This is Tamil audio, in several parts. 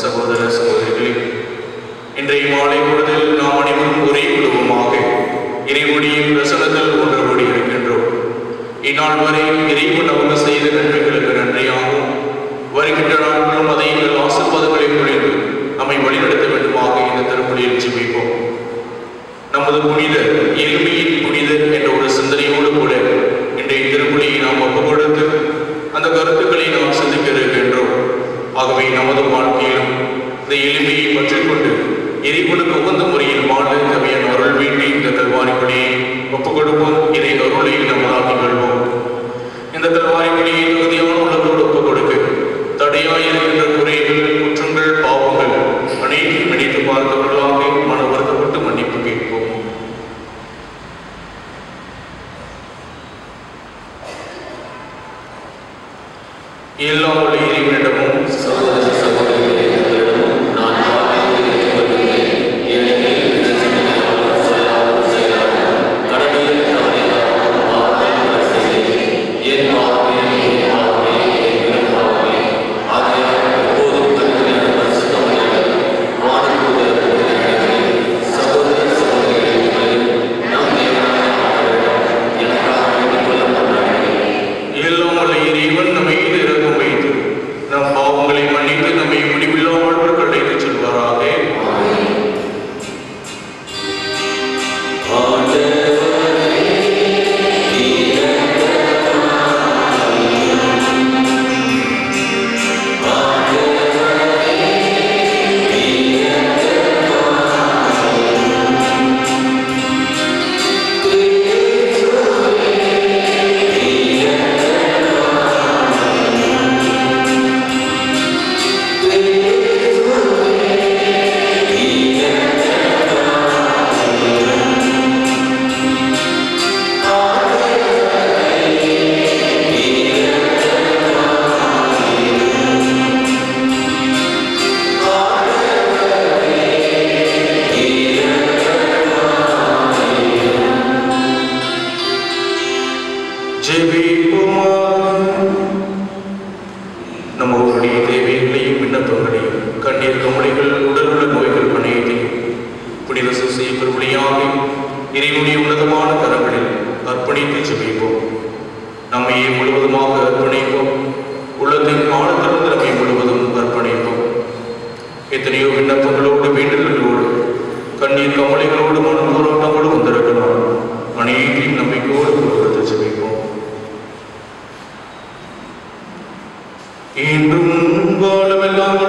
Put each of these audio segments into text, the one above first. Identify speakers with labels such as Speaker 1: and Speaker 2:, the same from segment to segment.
Speaker 1: சகோதர சகோதரிகளே, இன்றைய மாலை பொழுதில் நாம் அனைவரும் ஒரே குடும்பமாக இறைவனின் பிரசன்னத்தில் ஒன்று கூடி இருக்கின்றோம். இந்நாள் வரை இறைவன் நமக்கு செய்த நன்மைகளுக்கு நன்றியாகவும் வருகின்ற நாட்களும் அதை எங்கள் ஆசீர்வாதங்களை பொழிந்து நம்மை வழிநடத்த வேண்டுமாக இந்த திருப்பலியில் ஜெபிப்போம். நமது புனிதர் எளிமையின் புனிதர் என்ற ஒரு சிந்தனையோடு கூட இன்றைய திருப்பலியை நாம் ஒப்புக் கொடுத்து அந்த கருத்துக்களை நாம் சிந்திக்க இருக்கின்றோம். ஆகவே நமது வாழ்க்கையிலும் இந்த எளிமையை பற்றிக் கொண்டு இறைவனுக்கு உகந்த முறையில் வாழ தேவையான அருள் வேண்டி இந்த கல்வாரி பணியை ஒப்புக் கொடுப்போம். இதை அருளை நம்மளாக்கி கொள்வோம். இந்த கல்வாரி பணியை தகுதியான உள்ளத்தோடு ஒப்புக் கொடுக்க தடையாய் இருக்கின்ற குறைகள், குற்றங்கள், பாவங்கள் அனைத்தையும் நினைத்து பார்த்தவர்களாக மன வருத்தப்பட்டு மன்னிப்பு கேட்போம். எல்லா இறைவனிடமும் நம்மளுடைய தேவைகளையும் விண்ணப்பங்களையும் கண்ணீர் கவலைகள் உடலுள்ள நோய்கள் அனைத்தையும் புனித சூசை பெருவழியாக இறைவனுடைய உன்னதமான கரங்களில் அர்ப்பணித்து ஜெபிப்போம். நம்மையே முழுவதுமாக அர்ப்பணிப்போம். உள்ளத்தின் ஆழத்திலிருந்து நம்மை முழுவதும் அர்ப்பணிப்போம். எத்தனையோ விண்ணப்பங்களோடு வேண்டுதல்களோடு கண்ணீர் கவலைகளோடு மனம் போராட்டங்களோடு வந்திருக்கலாம். அனைத்தையும் நம்பிக்கையோடு கொடுத்து ஜெபிப்போம். இன்றும் காலமெல்லாம்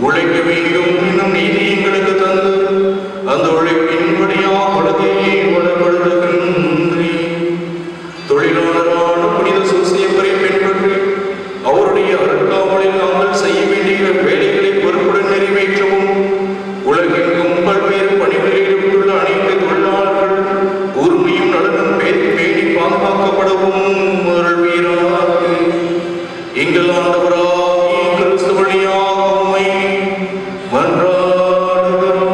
Speaker 1: உழைக்க வேண்டும் என்னும் நீதி எங்களுக்கு தந்து அந்த உழைப்பின்படியாக உலகையே வளப்படுத்துகின்றி தொழிலாளரான புனித சூசியப்பரை பின்பற்றி அவருடைய அருட்காவலில் நாங்கள் செய்ய வேண்டிய வேலைகளை பொறுப்புடன் நிறைவேற்றவும் உலகெங்கும் பல்வேறு பணிகளில் ஈடுபட்டுள்ள அனைத்து தொழிலாளர்கள் உரிமையும் நலனும் பேணி பாதுகாக்கப்படவும் அருள்வீராக. எங்கள் ஆண்டவராகிய கிறிஸ்து வழியாக உம்மை மன்றாடுகிறோம்.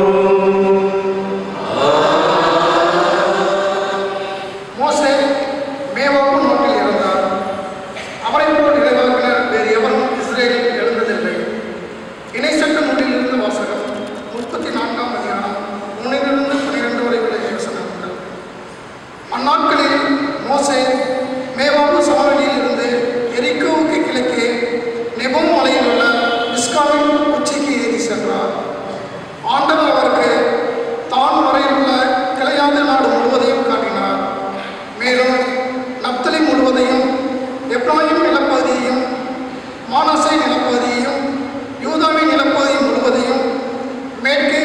Speaker 2: மோசே மேவாவும் நாட்டில் இறந்தார். அவரை போல் இறைவாக்கினர் வேறு எவரும் இஸ்ரேலில் எழுந்ததில்லை. இணைச்சட்ட நூலிலிருந்து வாசகம் 34ஆம் அதிகாரம் 1-12 வரை உள்ள வசனங்கள். அந்நாட்களில் மோசே மேவாவு சமவெளியில் இருந்து எரிக்கோவுக்கு கிழக்கே நெபோம் மலையில் உள்ள பிஸ்காவின் உச்சிக்கு ஏறி சென்றார். ஆண்டவர் அவருக்கு தான் வரையுள்ள கிளையாத நாடு முழுவதையும் காட்டினார். மேலும் நப்தலி முழுவதையும், எப்ராயிம் நிலப்பகுதியையும், மானசே நிலப்பகுதியையும், யூதாவின் நிலப்பகுதி முழுவதையும், மேற்கே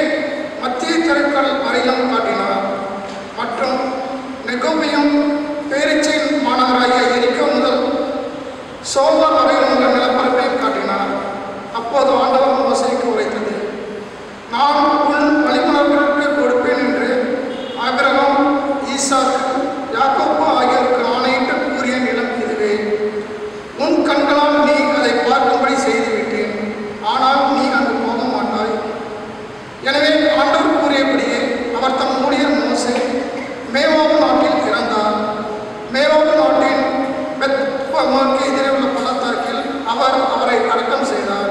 Speaker 2: மத்திய தரைக்கடல் வரையிலும் காட்டினார். மற்றும் நெகோபையும் பேரிச்சின் மாநகராகிய எரிக்கோ முதல் சோவார் வரையில் உள்ள நிலப்பரப்பையும் காட்டினார். அப்போது ஆண்டவர் மோசேக்கு உரைத்தது, நான் உன் வழிமரபிற்கு கொடுப்பேன் என்று ஆபிரகாம், ஈசாக்கு, யாக்கோபு ஆகியோருக்கு ஆணையிட்டு கூறிய நிலம் இதுவே. உன் கண்களால் நீ அதை பார்க்கும்படி செய்துவிட்டேன். ஆனால் நீ அங்கு போக மாட்டாய். எனவே ஆண்டவர் கூறியபடியே அவர் தம் ஊழியர் மோசே மேவாவு நாட்டில் இறந்தார். மேவாவு நாட்டின் பெத்பமாக்கு எதிரே உள்ள பள்ளத்தாக்கில் அவர் அவரை அடக்கம் செய்தார்.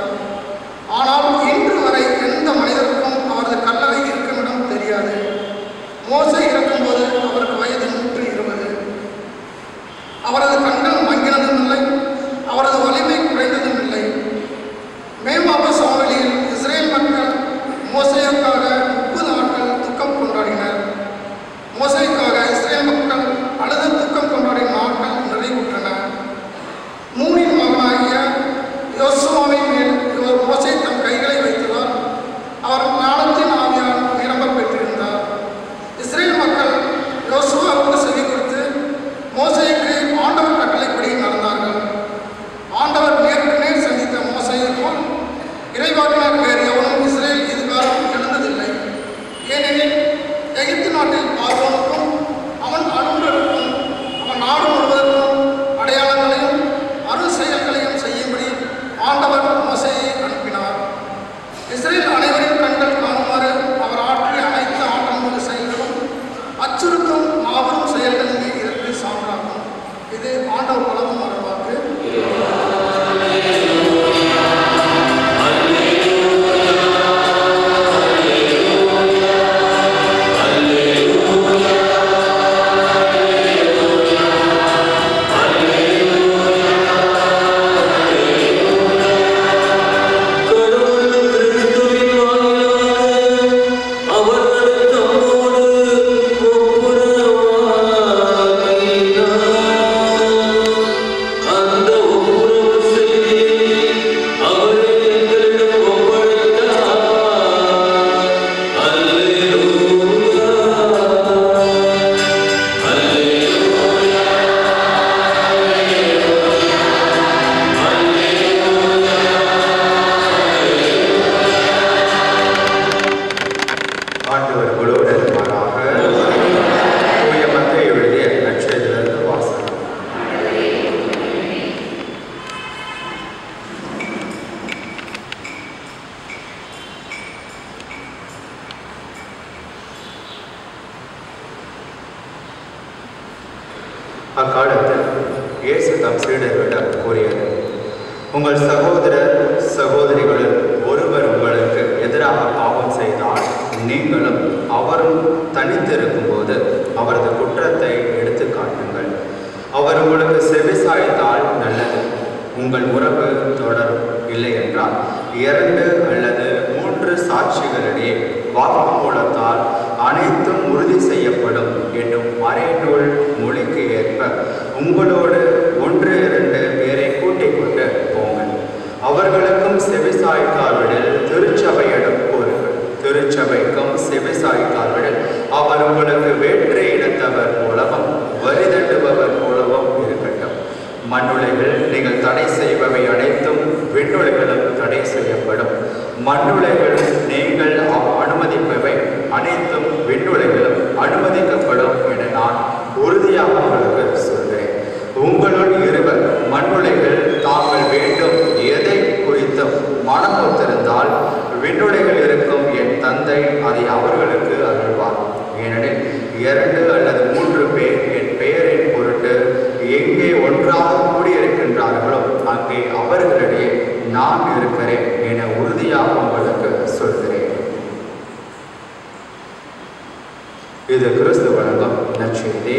Speaker 3: உங்கள் சகோதரர் சகோதரிகளில் ஒருவர் உங்களுக்கு எதிராக பாவம் செய்தால் நீங்களும் அவரும் தனித்திருக்கும் போது அவரது குற்றத்தை எடுத்து காட்டுங்கள். அவர் உங்களுக்கு செவிசாய்த்தால் நல்லது. உங்கள் உறவு தொடரும். இல்லை என்றால் 2 அல்லது 3 சாட்சிகளிடையே வாக்குமூலத்தால் அனைத்தும் உறுதி செய்யப்படும் என்னும் மறைநூல் மொழிக்கு ஏற்ப உங்களோடு 1-2 பேரை கூட்டிக் கொண்டு போங்கள். அவர்களுக்கும் செவிசாய்க்காவிடில் திருச்சபையிடம் கூறுங்கள். திருச்சபைக்கும் செவிசாய்க்காவிடில் அவர் உங்களுக்கு வேற்று இனத்தவர் மூலமும் வரிதண்டுபவர் மூலமும் இருக்கட்டும். மண்ணுலைகள் நீங்கள் தடை செய்பவை அனைத்தும் விண்ணுலைகளும் தடை செய்யப்படும். மண்ணுலைகள் நீங்கள் அனுமதிப்பவை அனைத்தும் விண்ணுலைகளும் அனுமதிக்கப்படும் என நான் உறுதியாக உங்களுக்கு சொல்கிறேன். உங்களுள் இருவர் மண்ணுலைகள் தாங்கள் வேண்டும் எதை குறித்தும் மனம் ஒத்திருந்தால் விண்ணுலைகள் இருக்கும் என் தந்தை அதை அவர்களுக்கு அருள்வார். ஏனெனில் 2 அல்லது 3 பேர் என் பெயரின் பொருட்டு எங்கே ஒன்றாக கூடியிருக்கின்றார்களோ அங்கே அவர்களிடையே நான் இருக்கிறேன் என உறுதியாக உங்களுக்கு சொல்கிறேன். இது கிறிஸ்து வழங்கும் நற்செய்தி.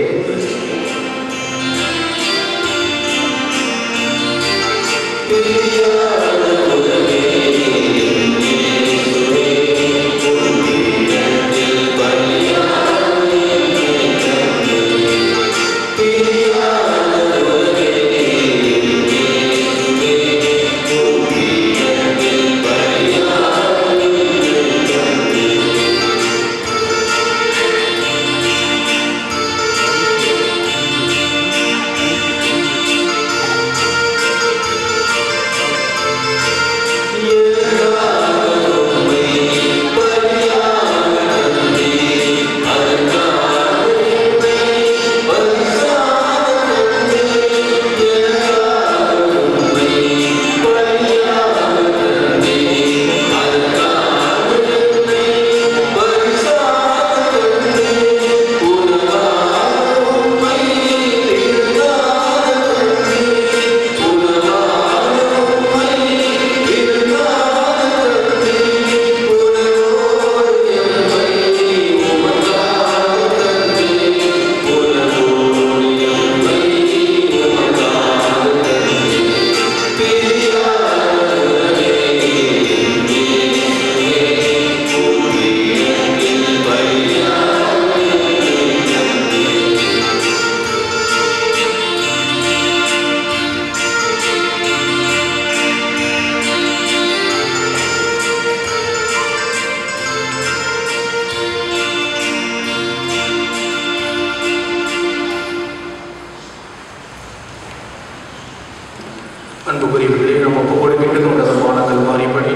Speaker 1: அன்புக்குரியவர்களே, நாம் ஒப்புக் கொடுக்கின்றது உன்னதமான கல்வாரிப்படி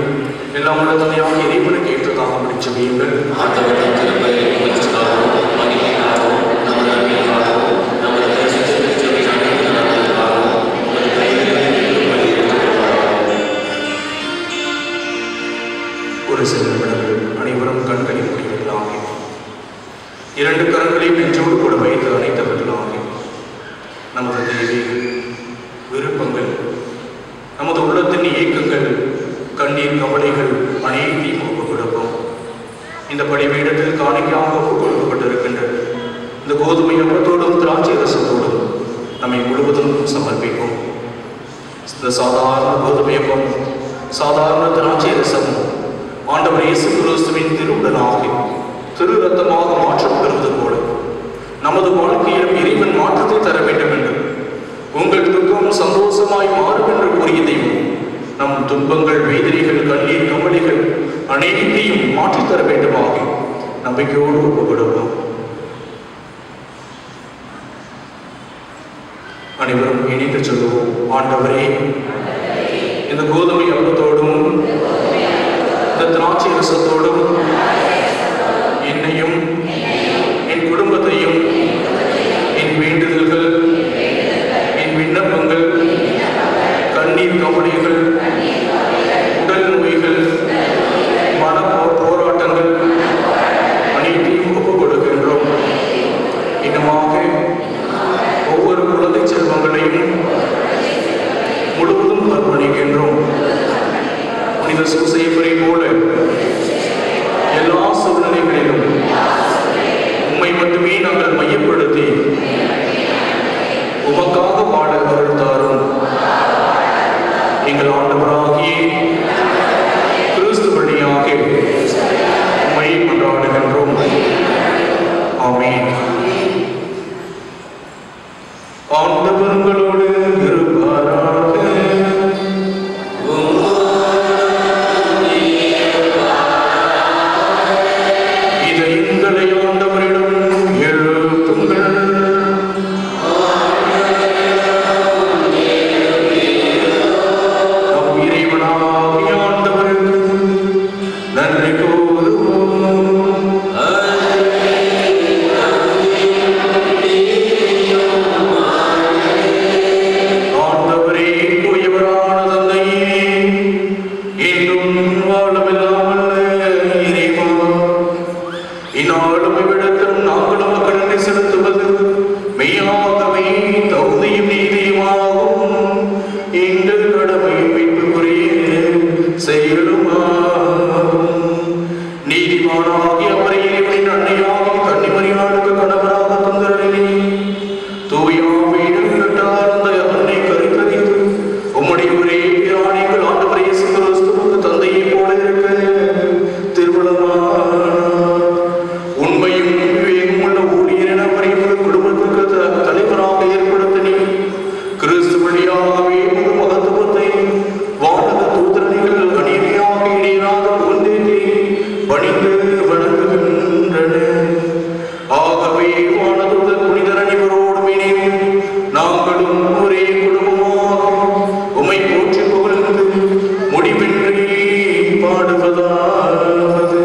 Speaker 1: எல்லாம் உன்னதமையாக இறைவனுக்கு ஏற்றதாக முடிச்சவையுங்கள். ஒரு சில நிமிடங்கள் அனைவரும் கண்களை மூடிவிடலாக 2 கரங்களையும் நெஞ்சோடு கூட வைத்து அணைத்தவர்களாக நமது தேவைகள், விருப்பங்கள், நமது உள்ளத்தின் இயக்கங்கள், கண்ணீர், கவலைகள் அனைத்தையும் ஒப்புக் கொடுப்போம். இந்த பலிபீடத்தில் காணிக்கையாக ஒப்புக் கொடுக்கப்பட்டிருக்கின்றது இந்த கோதுமை அப்பத்தோடும் திராட்சை ரசத்தோடும் நம்மை முழுவதும் சமர்ப்பிப்போம். இந்த சாதாரண கோதுமை அப்பம், சாதாரண திராட்சை ரசம் ஆண்டவர் இயேசு கிறிஸ்துவின் திருவுடனாக திரு ரத்தமாக மாற்றம் பெறுவது போல நமது வாழ்க்கையிலும் இறைவன் மாற்றத்தை தர வேண்டும் என்று உங்கள் துக்கம் சந்தோஷமாய் மாறும் என்று கூறிய தெய்வம் நம் துன்பங்கள், வேதனைகள், கண்ணீர், கவலைகள் அனைத்தையும் மாற்றித்தர வேண்டுமாக நம்பிக்கையோடு ஒப்புக்கொடுப்போம். அனைவரும் இணைந்து சொல்லுவோம். ஆண்டவரே, இந்த கோதுமை அப்பத்தோடும் இந்த திராட்சை ரசத்தோடும் என்னையும் என் குடும்பத்தையும் என் வேண்டுதல்கள், என் விண்ணப்பங்கள், கண்ணீர், கவலைகள், உடல் நோய்கள், மன போராட்டங்கள் அனைத்தையும் ஒப்புக் கொடுக்கின்றோம். இன்னமாக ஒவ்வொரு குழந்தை செல்வங்களையும் முழு அர்ப்பணிக்கின்றோம். புனித சூசையப்பரை போல எல்லா சூழ்நிலைகளிலும் உம்மை மட்டுமே நாங்கள் மையப்படுத்தி உமக்காக பாட அருள் தாரும். எங்கள் ஆண்டவராகிய கிறிஸ்து வழியாக உம்மை கொண்டாடுகின்றோம். ஆமென். ஆண்டவர் உங்களோடு இருப்பாராக. இதயங்களை ஆண்டவரிடம் எழுப்புங்கள். நம் இறைவனாகிய ஆண்டவருக்கு நன்றி கூறுவோம். ஆண்டவரே, தூயவரான தந்தையே, என்றும் வாழவில்லாமல் இறைவா, இந்நாளும் இவ்விடத்தில் நாங்கள் உமக்கு நன்றி செலுத்துவது மெய்யாகவே தகுதியும் நீதியுமாகும். எங்கள் கடமையும் மீட்புக்குரிய செயலுமாகும். நீதிமானாகிய அவரை இறைவனின் அன்னையாகிய கன்னிமரியாளுக்கு கணவராக தந்தருளினீ. தூய ஆவியிடம் கேட்டார்ந்த அன்னை கருத்தரித்து உம்முடைய ஒரே பிராணிகள் ஆண்டவர் இயேசு கிறிஸ்துவுக்கு தந்தையை போல இருக்க திருவிழமானார். உண்மையும் விவேகம் உள்ள ஊழியர் என அவரை உங்கள் குடும்பத்திற்கு தலைவராக ஏற்படுத்தினீ. கிறிஸ்து வழியாகவே ஒரு மகத்துவத்தை வானக தூதரணிகள் அநீதியாக இடையிலாக புகுந்தேற்றி பணிந்து வணங்குகின்றன. ஆகவே வானதூதர் புனிதர் அனைவரோடும் இணைந்து நாங்களும் ஒரே குடும்பமாக உம்மை போற்றி புகழ்ந்து முடிவின்றி பாடுவதாவது.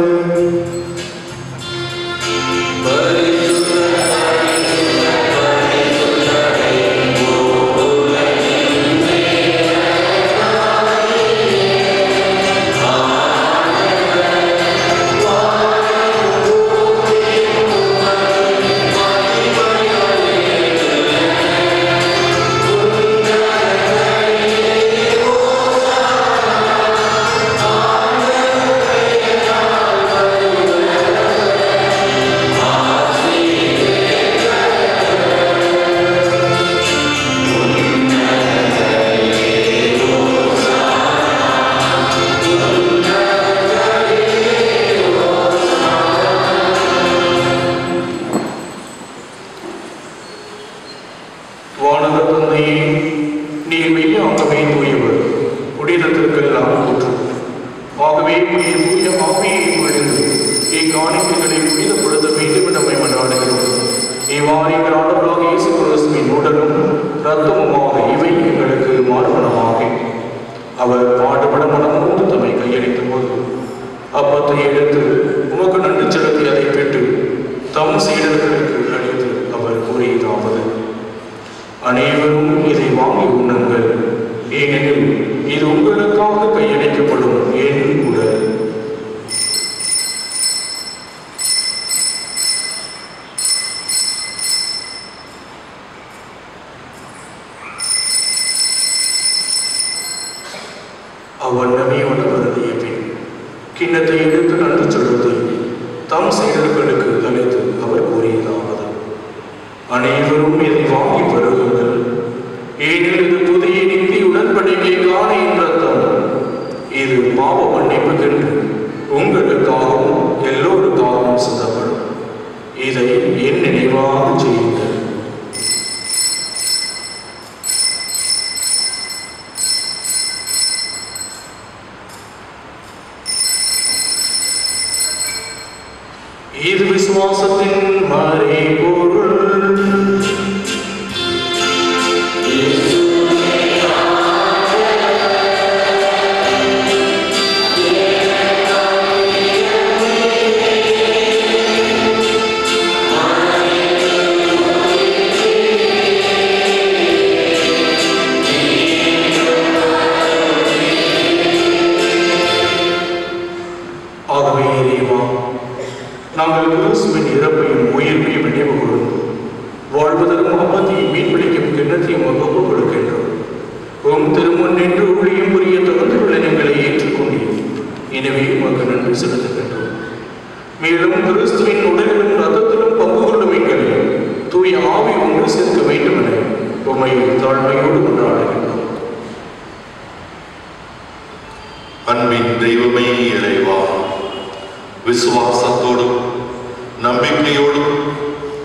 Speaker 1: வானக தந்தையே, நீர் மெய்யாகவே தூயவர், புனிதத்திற்கெல்லாம் ஊற்று. ஆகவே நீர் தூய ஆவியை பொழிந்து இக்காணிக்கைகளை புனிதப்படுத்த வேண்டும் என நம்மை மன்றாடுகிறோம். இவ்வாறு எங்கள் ஆண்டவராகிய இயேசு கிறிஸ்துவின் உடலும் இரத்தமுமாக இவை எங்களுக்கு மாறுபடமாக அவர் பாடுபட மனமூர்ந்து தம்மை கையளித்த போது அப்பத்தை எடுத்து உமக்கு நன்றி செலுத்தி அதை பெற்று தம் சீடர்களுக்கு அளித்து அவர் கூறியதாவது: அனைவரும் இதை வாங்கி உண்ணுங்கள், ஏனெனில் இது உங்களுக்காக கையளிக்கப்படும் என் உடல். அவ்வண்ணமே உணவு அருந்திய பின் கிண்ணத்தை எடுத்து நன்றி செலுத்தி தம் சீடர்களுக்கு அளித்து அவர் கூறியதாவது: அனைவரும் இதை வாங்கி பருகுங்கள், ஏனெனில் இது புதிய நித்திய உடன்படிக்கைக்கான என் இரத்தம். இது பாவ மன்னிப்புக்கென்று உங்களுக்காகவும் எல்லோருக்காகவும் சிந்தப்படும். இதை என் நினைவாக செய்யுங்கள். இது விசுவாசத்தின் மறைபொருள். ஆகவே இறைவா, நாங்கள் கிறிஸ்துவின் இறப்பையும் உயிர்ப்பையும் நினைவு கூர்ந்து திருமுன் நின்று ஊழியம் புரிய தகுந்துள்ள எங்களை ஏற்றுக்கொண்டீர். எனவே உமக்கு நன்றி செலுத்துகின்றோம். மேலும் கிறிஸ்துவின் உடலிலும் ரத்தத்திலும் பங்கு கொள்ளும் எங்களை தூய ஆவி ஒன்று சேர்க்க வேண்டும் என உம்மை தாழ்மையோடு கொண்டாடுகின்றோம்.
Speaker 4: அன்பின் தெய்வமே இறைவா, விசுவாசத்தோடும் நம்பிக்கையோடும்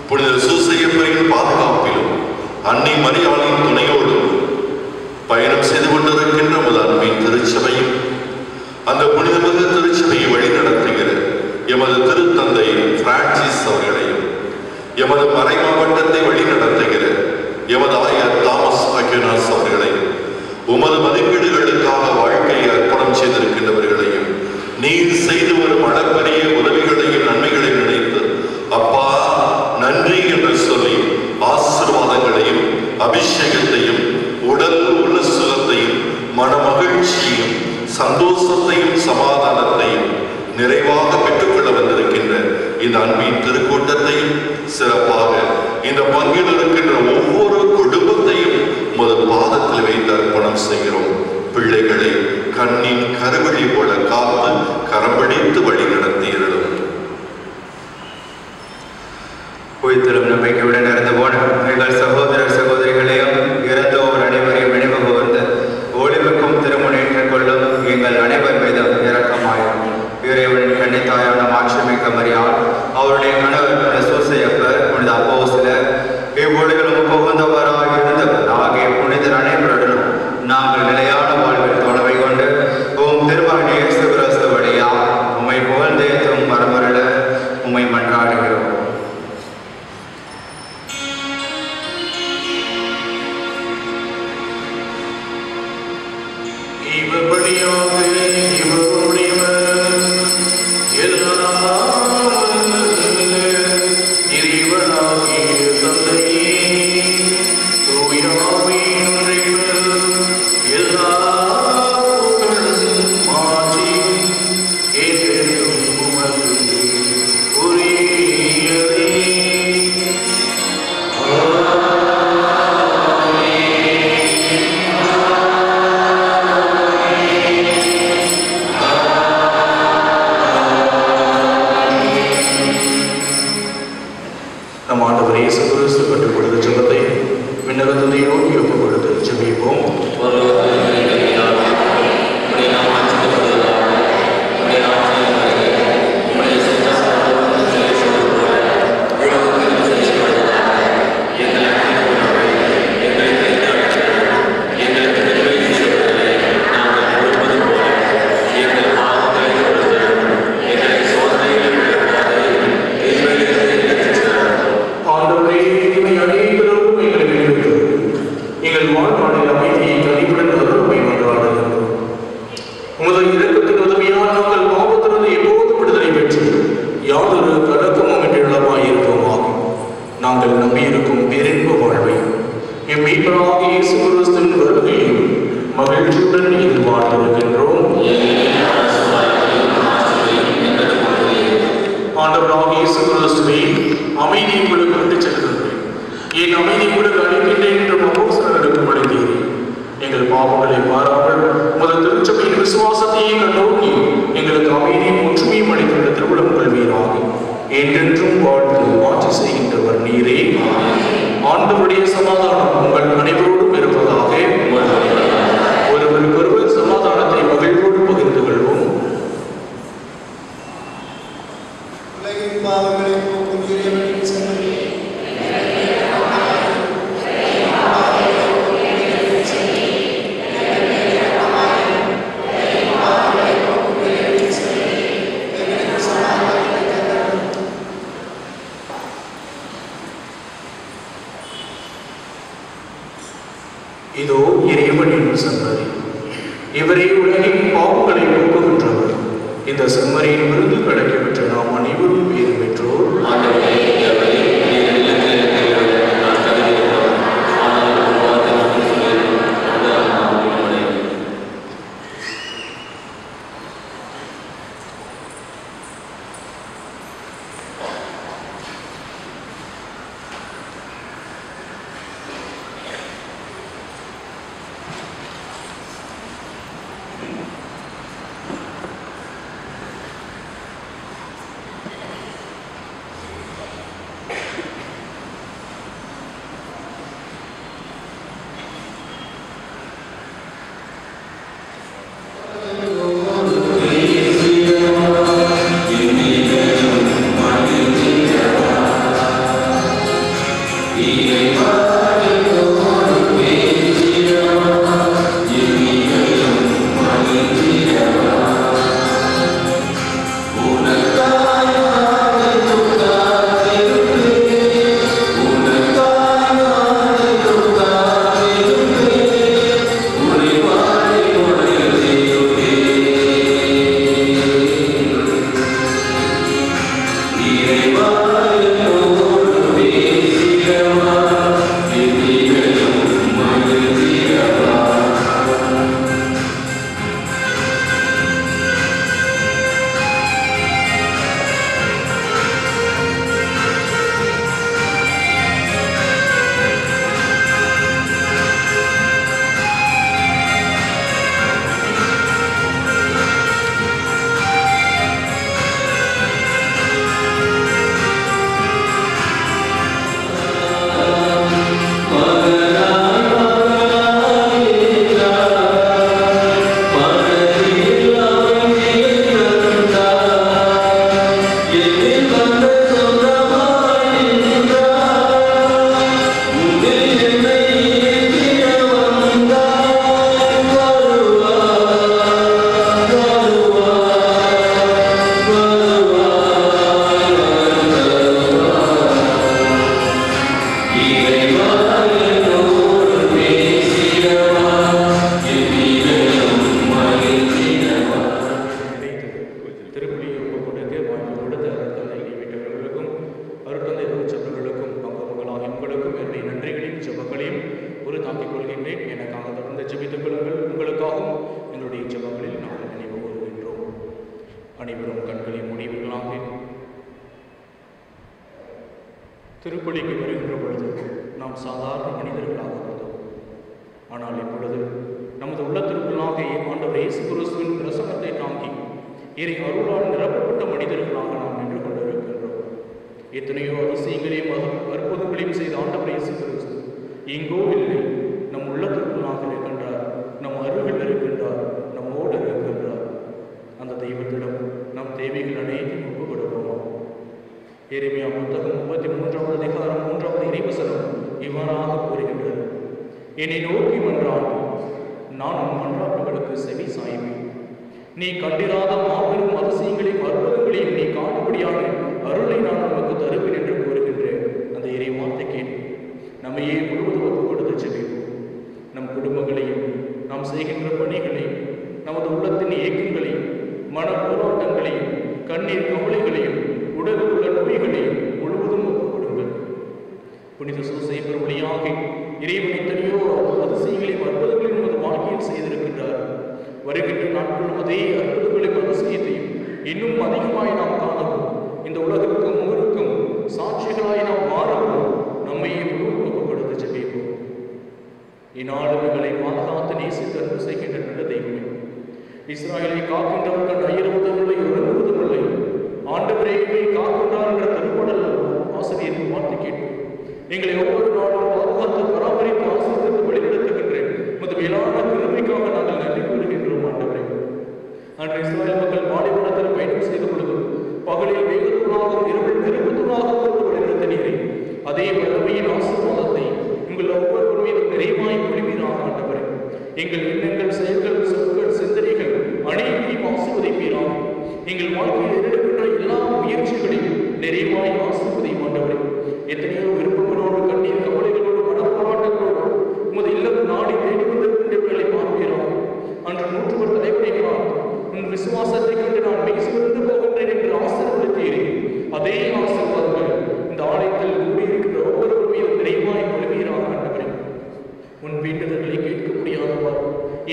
Speaker 4: புனித சூசையப்பரின் பாதுகாப்பிலும் அன்னை மரியாளின் துணையோடும் பயணம் செய்து கொண்டிருக்கின்ற நமது அன்பின் திருச்சபையும் அந்த புனிதமிகு திருச்சபையை வழிநடத்துகிற எமது திருத்தந்தை பிரான்சிஸ் அவர்களையும் எமது மறை மாவட்டத்தை வழிநடத்துகிற எமது ஆயர் தாமஸ் அக்யூனாஸ் அவர்களையும் உமது மதிப்பீடுகளுக்காக வாழ்க்கையை அர்ப்பணம் செய்திருக்கின்றவர்களையும் நீர் செய்து வரும் அளப்பரிய உதவிகளையும் நன்மைகளை நினைத்து அப்பா நன்றி என்று சொல்லி ஆசீர்வாதங்களையும் அபிஷேகத்தையும் உடல் உள்ள சுகத்தையும் மனமகிழ்ச்சியும் சந்தோஷத்தையும் சமாதானத்தையும் நிறைவாக பெற்றுக்கொள்ள வந்திருக்கின்ற இந்த அன்பின் திருக்கூட்டத்தையும் சிறப்பாக இந்த பங்கில் இருக்கின்ற ஒவ்வொரு குடும்பத்தையும் முதல் பாதத்தில் வைத்து அர்ப்பணம் செய்கிறோம். பிள்ளைகளை கண்ணின் கருவழி போல காத்து கரம்பிடித்து வழி நடத்தியிருடும்.
Speaker 3: உயிர்த்தெழும் நம்பிக்கையுடன் இறந்து போன எங்கள் சகோதரர் சகோதரிகளையும் இறந்தோர் அனைவரையும் நினைவு கூர்ந்து ஒளிவுக்கும் திருமுனேற்றுக் கொள்ளும் எங்கள் அனைவர் மீதும் இரக்கமாயும் இறைவனின் கன்னித்தாயான மாட்சிமிக்க மரியாள் அவருடைய கணவர் புனித சூசையப்பர் புனித அப்போஸ்தலர் இவ்வுலகிலும் புகுந்தவராக இருந்தவர் ஆகிய புனிதர் அனைவருடனும் நாங்கள் நிலையான வாழ்வில் தொடர்பை கொண்டு உம் திருமகன் இயேசு கிறிஸ்து வழியாக உம்மை புகழ்ந்தேத்தும் வரமருள உம்மை மன்றாடுகிறோம்.
Speaker 1: இதோ இறைவனின் சன்னதி, இவரே உலகின் பாவங்களை போக்குகின்றவர். இந்த செம்மறியின் விருது கிடைக்கப்பெற்ற நாம் அனைவரும் பேறு பெற்றோர். கொள்ளுங்கள். உங்களுக்காகவும் எங்களுடைய ஜெபங்களில் நாங்கள் நினைவு கூறுகின்றோம். அனைவரும் கண்களை மூடியவர்களாக திருப்பலிக்கு வருகின்ற பொழுது நாம் சாதாரண மனிதர்களாக இருந்தோம். ஆனால் இப்பொழுது நமது உள்ளத்திற்குள்ளாக ஆண்டவர் இயேசு கிறிஸ்துவின் பிரசன்னத்தை தாங்கி இறை அருளால் நிரப்பப்பட்ட மனிதர்களாக நாம் நின்று கொண்டிருக்கின்றோம். எத்தனையோ அதிசயங்களையும் அற்புதங்களையும் செய்த ஆண்டவர் இயேசு கிறிஸ்து எங்கோ இல்லை, நம் உள்ளத்திற்குள்ளாக இருக்கின்றார், நம் அருகில் இருக்கின்றார், நம்மோடு இருக்கின்றார். அந்த தெய்வத்திடம் நம் தேவைகள் அனைத்தையும் ஒப்புக் கொடுப்போம். எரேமியா புத்தகம் 33ஆம் அதிகாரம் 3ஆவது இறைவசனம் இவ்வாறாக கூறுகின்றது: என்னை நோக்கி மன்றாடு, நான் உன் மன்றாட்டுகளுக்கு செவி சாய்வேன். நீ கண்டிராத மாபெரும் அதிசயங்களையும் அற்புதங்களையும் நீ காணும்படியான அருளை நான் உனக்கு தருவேன் என்று கூறுகின்றேன். அந்த இறை வார்த்தை கேட்டு நம்மையே முழுவதும் ஒப்புக் கொடுத்து செல்வோம். நம் குடும்பங்களையும், நாம் செய்கின்ற பணிகளையும், நமது உள்ளத்தின் இயக்கங்களையும், மன போராட்டங்களையும், கண்ணீர் கவலைகளையும், உடல் உள்ள நோய்களையும் முழுவதும் ஒப்புக் கொடுங்கள். புனித சூசையப்பர் வழியாக இறைவன் எத்தனையோ அதிசயங்களையும் அற்புதங்களையும் நமது வாழ்க்கையில் செய்திருக்கின்றார். வருகின்ற நாட்களும் அதே அற்புதங்களையும் அதிசயத்தையும் இன்னும் அதிகமாய் நாம் காணவும், இந்த உலகிற்கும் ஊருக்கும் சாட்சிகளாய் நாம் மாறவும் நம்மையே முழுவதும் ஒப்புக் கொடுத்து ஜெபிப்போம். இந்நாளும் எங்களை பாதுகாத்து நேசித்து அன்பு செய்கின்ற நல்ல தெய்வமே, இஸ்ராயலை காக்கின்றவர்கள் அயர்வதுமில்லை, உறங்குவதுமில்லை, ஆண்டவரே காக்கின்றார் என்ற திருப்பாடல் ஆசிரியரின் வார்த்தை கேட்போம். எங்களை ஒவ்வொரு நாளும் பாதுகாத்து பராமரித்து ஆசீர்வதித்து வழிநடத்துகின்றேன் உமது மேலான கிருபைக்காக நாங்கள் நன்றி கூறுகின்றோம். ஆண்டவரே, அன்று இஸ்ராயல் மக்கள் பாலைவனத்தில் பயணம் செய்த பொழுது பகலில் வேகத்துள்ளாகவும் இரவில் நெருக்கத்துள்ளாகவும் வழிநடத்தினீரே, அதே வல்லமையின் ஆசீர்வாதத்தை உங்கள் ஒவ்வொருவர் மீதும் நிறைவாய் பொழிவீராக. ஆண்டவரே, எங்கள் எண்ணங்கள், செயல்கள், சொற்கள், சிந்தனைகள் அனைத்தையும் ஆசீர்வதிப்பீராக. எங்கள் வாழ்க்கையில் எடுக்கின்ற எல்லா முயற்சிகளையும் நிறைவாய் ஆசீர்வதியும். ஆண்டவரே, எத்தனையோ விருப்பங்களோடு, கண்ணீர் கவலைகளோடு, மனப்போராட்டங்களோடு உமது இல்லம் நாடி தேடி வந்திருக்கின்றவர்களை பார்ப்பீராக. அன்று நூற்றுவர் தலைவரை பார்த்து உன் விசுவாசத்தை கண்டு நான் மெய்சிலிருந்து போகின்றேன் என்று ஆசீர்வதித்தீரே, அதே ஆசீர்வாதங்கள் இந்த ஆலயத்தில் கூடியிருக்கின்ற ஒவ்வொருவர் மீதும் நிறைவாய் பொழிவீராக. ஆண்டவரே, உன் வேண்டுதல்களை கேட்க முடியாதவாறு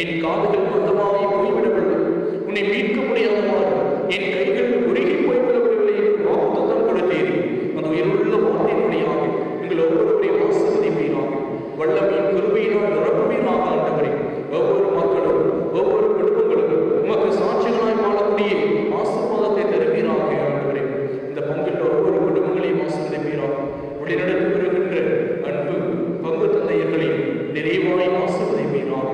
Speaker 1: என் காதுகள் மந்தமாகி போய்விடவில்லை, உன்னை மீட்க முடியாதவாறு என் கைகள் உருகி போய்விடவில்லை என்று வாக்குத்தத்தம் கொடுத்தீரே. அந்த உயிருள்ள வார்த்தையினுடையாக எங்கள் ஒவ்வொருவரையும் ஆசீர்வதிப்பீராக. வல்லமையின் கிருபையினால் நிரப்புவீராக. ஆண்டவரே, ஒவ்வொரு மக்களும், ஒவ்வொரு குடும்பங்களும் உமக்கு சாட்சிகளாய் வாழக்கூடிய ஆசீர்வாதத்தை தருவீராக. ஆண்டவரே, இந்த பங்கில் ஒவ்வொரு குடும்பங்களையும் ஆசீர்வதிப்பீராக. வழிநடத்தி வருகின்ற அன்பு பங்கு தந்தையர்களையும் நிறைவாய் ஆசீர்வதிப்பீராக.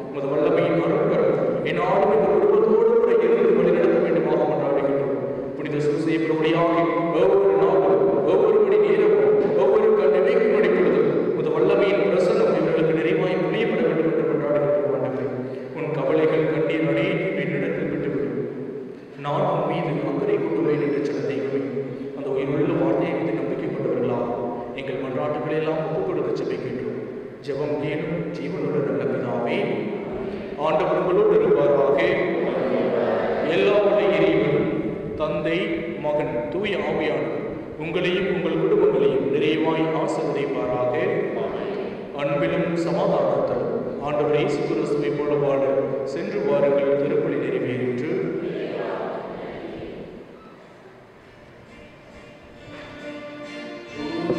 Speaker 1: உமது வல்லமையின் அருட்கரம் என்னாலும் இந்த குடும்பத்தோடு கூட இருந்து வழிநடத்த வேண்டுமாக கொண்டாடுகின்றோம். புனித சூசையப்பர் வழியாக ஒவ்வொரு நாளும், ஒவ்வொரு மணி நேரமும், ஒவ்வொரு நினைக்கும் நொடிப்பொழுதும் உமது வல்லமையின் பிரசன்னம் இவர்களுக்கு நிறைவாய் புரியப்பட வேண்டும் என்று கொண்டாடுகின்றோம். ஆண்டவரே, உன் கவலைகள், கண்ணீர் அனைத்தையும் என்னிடத்தில் விட்டுவிடும், நான் உன் மீது அக்கறை கொண்டுள்ளேன் என்று சொன்ன தெய்வமே, அந்த உயிருள்ள வார்த்தையை மீது நம்பிக்கை கொண்டவர்களாக எங்கள் மன்றாட்டுகளை எல்லாம் ஒப்புக் கொடுத்து ஜெபிக்கின்றோம். ஜெபம் கேளும் ஜீவனோடு நல்ல பிதாவே. ஆண்டவர் உங்களோடு இருப்பாராக. எல்லா இறைவன் தந்தை, மகன், தூய ஆவியானவர் உங்களையும் உங்கள் குடும்பங்களையும் நிறைவாய் ஆசீர்வதிப்பாராக. அன்பிலும் சமாதானத்திலும் ஆண்டவர் இயேசு கிறிஸ்துவை போல வாழ சென்று வாருங்கள். திருப்பலி நிறைவேறிற்று.
Speaker 5: Oh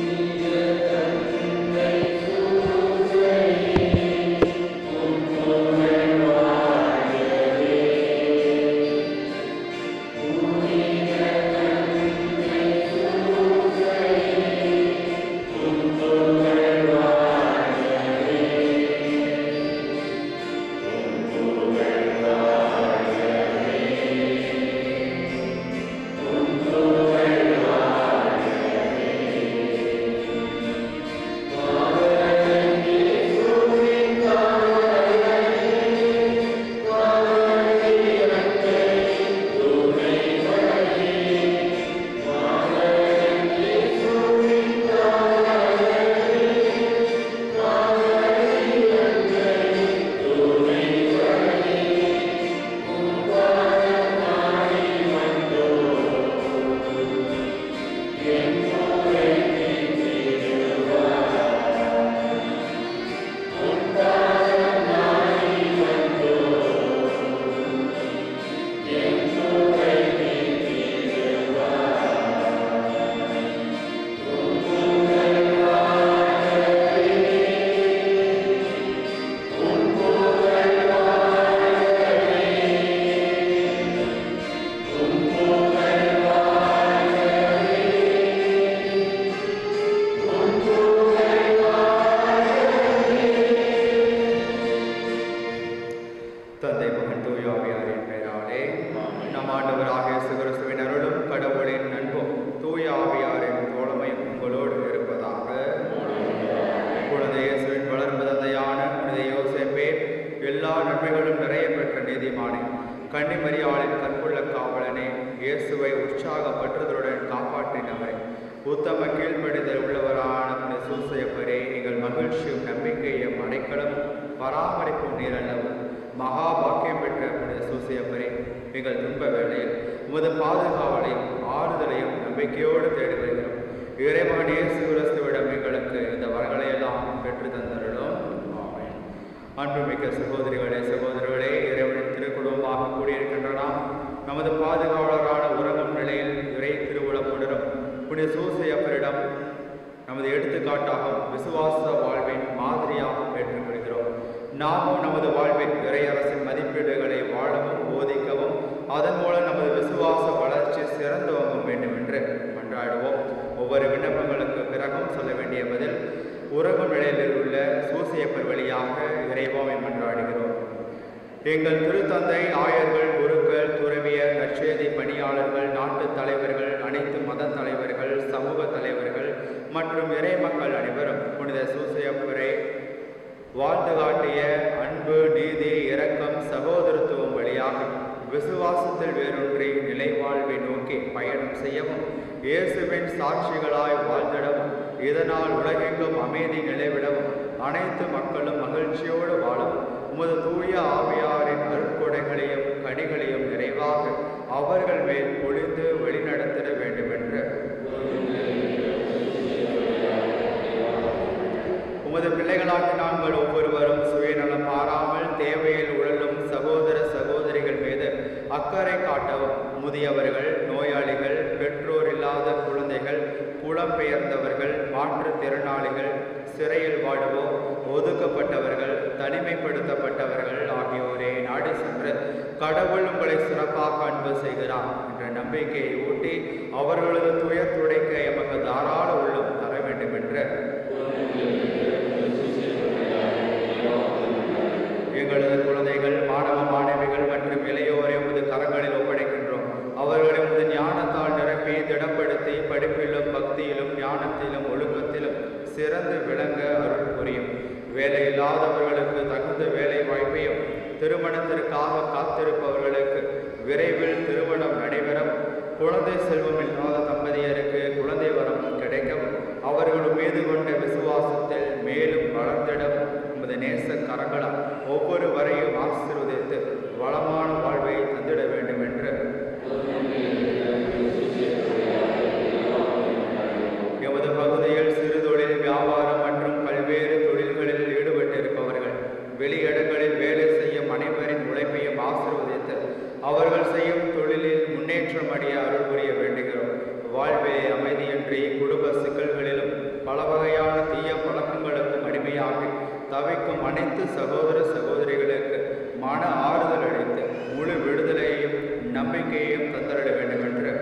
Speaker 3: தந்தை மகன் தூய ஆவியாரின் பெயராலே நம் ஆண்டவராகிய இயேசு கிறிஸ்துவின் அருளும் கடவுளின் அன்பும் தூய ஆவியாரின் தோழமையும் உங்களோடு இருப்பதாக. குழந்தை இயேசுவின் வளர்ப்பு தந்தையான புனித யோசேப்பே, எல்லா நன்மைகளும் நிறைய பெற்ற நீதிமானே, கன்னிமரியாளின் கற்புள்ள காவலனே, இயேசுவை உற்சாக பற்றுதலுடன் காப்பாற்றினவரே, உத்தம கீழ்ப்படிதல் உள்ளவரான புனித சூசையப்பரே, எங்கள் மகிழ்ச்சியும் நம்பிக்கையும் அடைக்கலமும் பராமரிப்பும் நீரல்லவும். மகா பாக்கியம் பெற்ற புனித சூசையப்பரே, எங்கள் துன்ப வேளையில் உமது பாதுகாவலையும் ஆறுதலையும் நம்பிக்கையோடு தேடி வருகிறோம். இறைமகன் இயேசு கிறிஸ்துவிடம் எங்களுக்கு இந்த வரங்களையெல்லாம் பெற்று தந்தருளும். ஆமென். அன்புமிக்க சகோதரிகளே சகோதரர்களே, இறைவனின் திருக்குடும்பமாக கூடியிருக்கின்ற நாம் நமது பாதுகாவலரான உறங்கும் நிலையில் இறை திருவுளமுடனும் புனித சூசையப்பரிடம் நமது எடுத்துக்காட்டாகவும் விசுவாச வாழ்வின் மாதிரியாக பெற்றுக்கொள்கிறோம். நாமும் நமது வாழ்வின் இறையரசின் மதிப்பீடுகளை வாழவும் போதிக்கவும் அதன் மூலம் நமது விசுவாச வளர்ச்சி சிறந்தோங்கும் வேண்டும் என்று மன்றாடுவோம். ஒவ்வொரு விண்ணப்பங்களுக்கு பிறகும் சொல்ல வேண்டிய பதில் உறங்கும் நிலையில் உள்ள சூசையப்பர் வழியாக இறைவாவை மன்றாடுகிறோம். எங்கள் திருத்தந்தை, ஆயர்கள், குருக்கள், துறவியர், நற்செய்தி பணியாளர்கள், நாட்டு தலைவர்கள், அனைத்து மத தலைவர்கள், சமூக தலைவர்கள் மற்றும் இறை மக்கள் அனைவரும் புனித சூசையப்பரை வாழ்ந்து காட்டிய அன்பு, நீதி, இரக்கம், சகோதரத்துவம் வழியாக விசுவாசத்தில் வேரூன்றி நிலைவாழ்வை நோக்கி பயணம் செய்யவும், இயேசுவின் சாட்சிகளாய் வாழ்ந்திடவும், இதனால் உலகெங்கும் அமைதி நிலைவிடவும், அனைத்து மக்களும் மகிழ்ச்சியோடு வாழவும் உமது தூய ஆவியாரின் அருட்கொடைகளையும் கனிகளையும் நிறைவாக அவர்கள் மேல் பொழிந்து வழிநடத்திட வேண்டுமென்று உமது பிள்ளைகளாக நாங்கள் ஒவ்வொருவரும் சுயநலம் பாராமல் தேவையில் உழலும் சகோதர சகோதரிகள் மீது அக்கறை காட்டவும், முதியவர்கள், நோயாளிகள், பெற்றோர் இல்லாத குழந்தைகள், புலம்பெயர்ந்தவர்கள், மாற்றுத்திறனாளிகள், சிறையில் வாடுவோர், ஒதுக்கப்பட்டவர்கள், தனிமைப்படுத்தப்பட்டவர்கள் ஆகியோரை நாடி சென்று கடவுள் உங்களை சிறப்பாக அன்பு செய்கிறார் என்ற நம்பிக்கையை ஊட்டி அவர்களது துயர் துடைக்க எமக்கு தாராள உள்ளம் தர வேண்டும் என்று எங்களது குழந்தைகள், மாணவ மாணவிகள் மற்றும் இளையோரை உமது கரங்களில் ஒப்படைக்கின்றோம். அவர்களை உமது ஞானத்தால் நிரப்பி திடப்படுத்தி படிப்பிலும் பக்தியிலும் ஞானத்திலும் ஒழுக்கத்திலும் சிறந்து விளங்க அருள் புரியும். வேலை இல்லாதவர்களுக்கு தகுந்த வேலை வாய்ப்பையும், திருமணத்திற்காக காத்திருப்பவர்களுக்கு விரைவில் திருமணம் நடைபெறவும், குழந்தை செல்வம் இல்லாத தம்பதியருக்கு குழந்தை வரம் கிடைக்கவும், அவர்கள் மீது கொண்ட விசுவாசத்தில் மேலும் வளர்ந்திடவும் உமது நேச கரங்களால் ஒவ்வொருவரையும் ஆசீர்வதித்து வளமான வாழ்வை தந்திட வேண்டும் என்று எமது பகுதியில் சிறு தொழில், வியாபாரம் மற்றும் பல்வேறு தொழில்களில் ஈடுபட்டிருப்பவர்கள், வெளியிடங்களில் வேலை செய்யும் அனைவரின் உழைப்பையும் ஆசீர்வதித்து அவர்கள் செய்யும் தொழிலில் முன்னேற்றம் அடைய அருள் புரிய வேண்டுகிறோம். வாழ்வே அமைதியின்றி குடும்ப சிக்கல்களிலும் பல வகையான தீய பழக்கங்களுக்கும் அடிமையாகி தவிக்கும் அனைத்து சகோதர சகோதரிகளுக்கு மன ஆறுதல் அளித்து முழு விடுதலையையும் நம்பிக்கையையும் தந்தரிட வேண்டும் என்று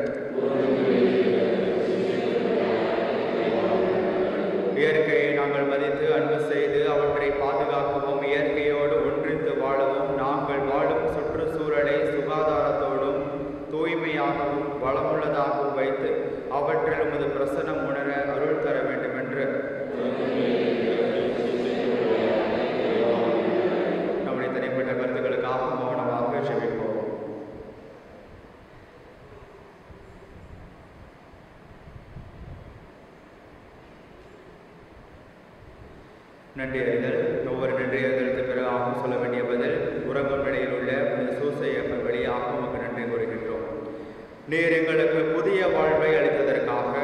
Speaker 3: இயற்கையை நாங்கள் மதித்து அன்பு செய்து அவற்றை பாதுகாக்கவும், இயற்கையோடு ஒன்றித்து வாழவும், நாங்கள் வாழும் சுற்றுச்சூழலை சுகாதாரத்தோடும் தூய்மையாகவும் வளமுள்ளதாகவும் வைத்து அவற்றில் உமது பிரசன்னம் உணர அருள் தர வேண்டும் என்று நம்முடைய தனிப்பட்ட கருத்துக்களுக்காக மௌனமாக ஜெபிப்போம். நன்றி அறிதல். ஒவ்வொரு நன்றி அறிதலுக்கு பிறகு சொல்ல வேண்டிய பதில் உறங்கும் நிலையில் உள்ள சூசையப்பர் வழியாக உமக்கு நன்றி கூறுகின்றோம். நீர் எங்களுக்கு புதிய வாழ்வை அளித்ததற்காக,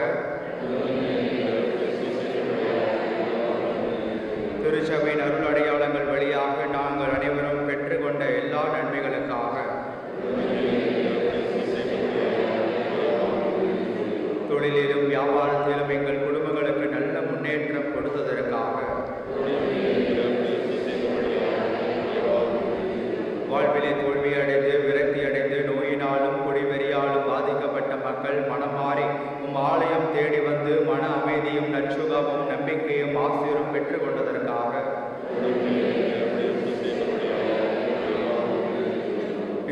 Speaker 3: திருச்சபையின் அருள் அடையாளங்கள் வழியாக நாங்கள் அனைவரும் பெற்றுக்கொண்ட எல்லா நன்மைகளுக்காக, தொழிலிலும் வியாபாரத்திலும் எங்கள் குடும்பங்களுக்கு நல்ல முன்னேற்றம் கொடுத்ததற்காக, வாழ்விலே தோல்வி அடைந்து விரக்தி அடைந்து நோயினாலும் குடிவெறியாலும் பாதிக்கப்பட்ட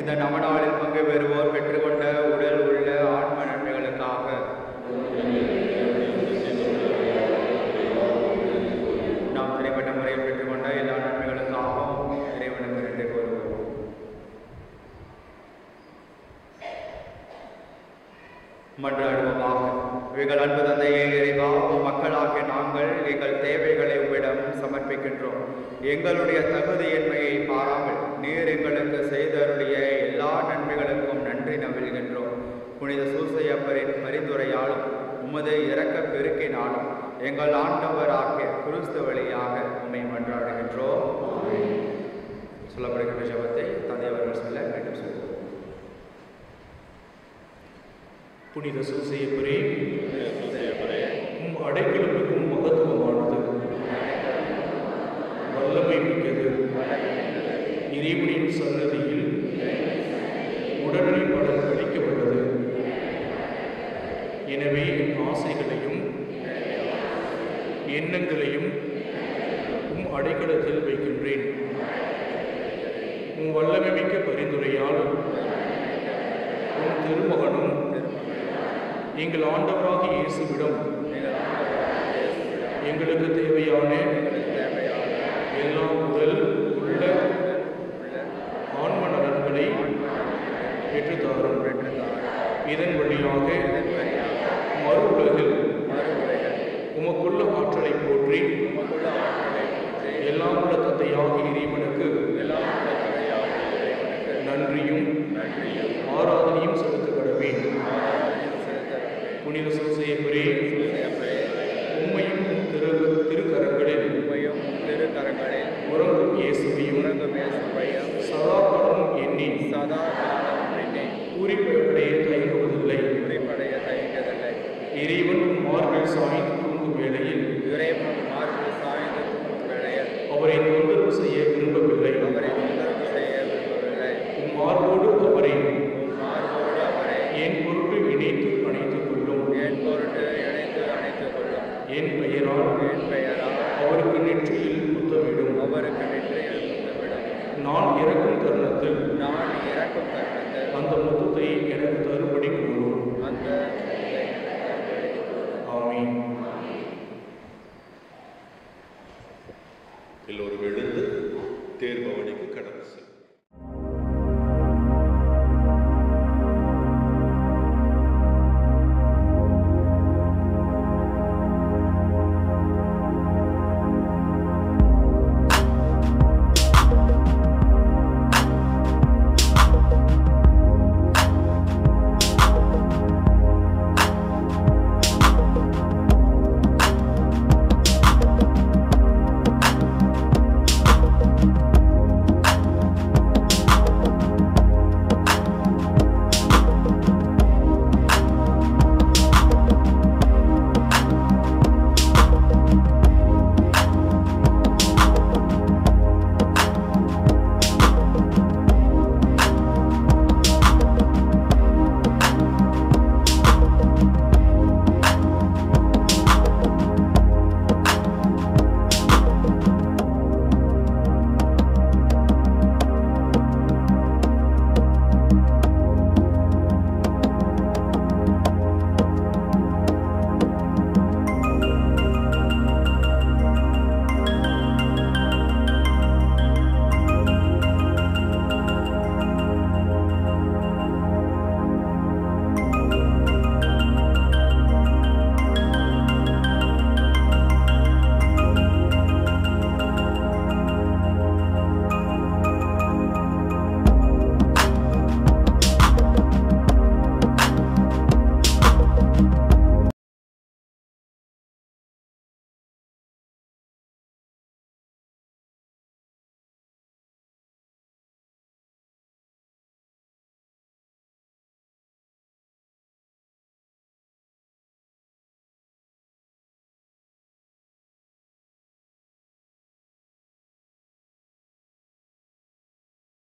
Speaker 3: இந்த நவநாளில் பங்கு பெறுவோர் பெற்றுக்கொண்ட உடல் உள்ள ஆன்ம நன்மைகளுக்காக நாம் தனிப்பட்ட முறையில் பெற்றுக்கொண்ட எல்லா நன்மைகளுக்காகவும் இறைவனுக்கு நன்றி கூறுவோம். மன்றாடுவோமாக. எங்கள் அன்பு தந்தையே இறைவா, மக்களாகிய நாங்கள் எங்கள் தேவைகளை உம்மிடம் சமர்ப்பிக்கின்றோம். எங்களுடைய தகுதியின்மையை பாராமல் நீர் எங்களுக்கு செய்தருளிய எல்லா நன்மைகளுக்கும் நன்றி நவிழ்கின்றோம். புனித சூசையப்பரின் பரிந்துரையாலும் உமது இரக்க பெருக்கினாலும் எங்கள் ஆண்டவராகிய கிறிஸ்து வழியாக உம்மை மன்றாடுகின்றோம். சொல்லப்படுகின்ற ஜெபத்தை தந்தை அவர்கள் சொல்ல மீண்டும் சொல்லுவோம்.
Speaker 1: புனித சூசையப்பரே, உம் அடைக்கலமும் மகத்துவமானது, வல்லமை மிக்கது. இறைவனின் சன்னதியில் உடனடி பலன் அளிக்கப்பட்டது. எனவே என் ஆசைகளையும் எண்ணங்களையும் உம் அடைக்கலத்தில் வைக்கின்றேன். உம் வல்லமை மிக்க பரிந்துரையால் உம் திருமகனும் எங்கள் ஆண்டவராக இயேசுவிடம் எங்களுக்கு தேவையான எல்லா உடல் உள்ள ஆன்ம நலன்களை பெற்றுத்தாரும். இதன் வழியாக மறு உலகில் உமக்குள்ள ஆற்றலை போற்றி எல்லாம் உள்ள தந்தையாக இறைவனுக்கு நன்றியும் ஆராதனையும் செலுத்தப்படவேன். புனித சூசையப்பரே, உம்மையும் திருக்கரங்களில் உறங்கும் இயேசுவையும் சதா காலம் எண்ணி பூரிப்படைய தயங்குவதில்லை. இறைவன் மார்பில் சாய்ந்து தூங்கும் வேளையில் அவரை தொந்தரவு செய்ய விரும்பவில்லை. மார்போடு அவரை என் பொருட்டு இணைத்து அணைத்துக் கொள்ளும். என் பெயரால் அவருக்கு நெற்றியில் முத்தமிடும். நான் இறக்கும் தருணத்தில் அந்த முத்தத்தை எனக்கு தரும்படி கூறும். ஆமீன்.